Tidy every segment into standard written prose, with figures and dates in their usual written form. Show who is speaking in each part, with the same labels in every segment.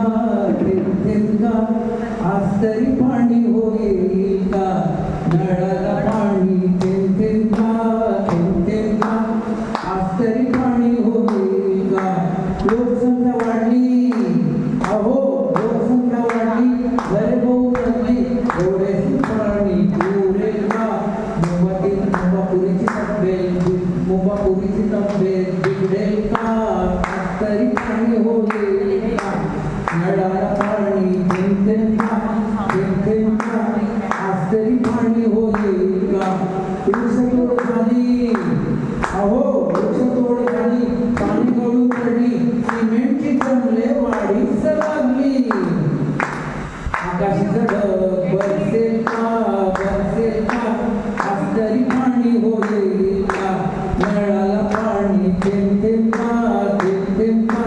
Speaker 1: थेंब थेंब का आज तरी पाणी होईल का नळाला पाणी थेंब थेंब का आज तरी पाणी होईल का लोकसंख्या वाढली अहो लोकसंख्या वाढली गरीबहू बनली एवढेच पाणी पुरेल का मुंबापुरीची तब्येत बिघडेल का आज तरी पाणी होईल का नळाला पाणी थेंब थेंब का आज तरी पाणी होईल का वृक्षतोड झाली अहो वृक्षतोड झाली पाणी गळून पडली सिमेंटची जमले वाढीच लागली आकाशाचं ढग बरसेल का आज तरी पाणी होईल का नळाला पाणी थेंब थेंब का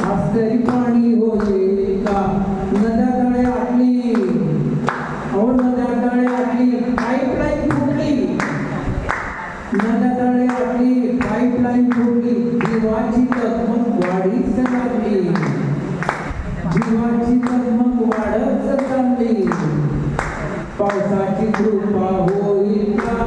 Speaker 1: आज तरी पाणी होईल का नद्याकडे आटली अहो नद्याकडे आटली पाईपलाईन फुटली नद्याकडे आटली पाईपलाईन फुटली जीवाची तगमग वाढीच लागली जीवाची तगमग वाढत चालली पावसाची कृपा होईल का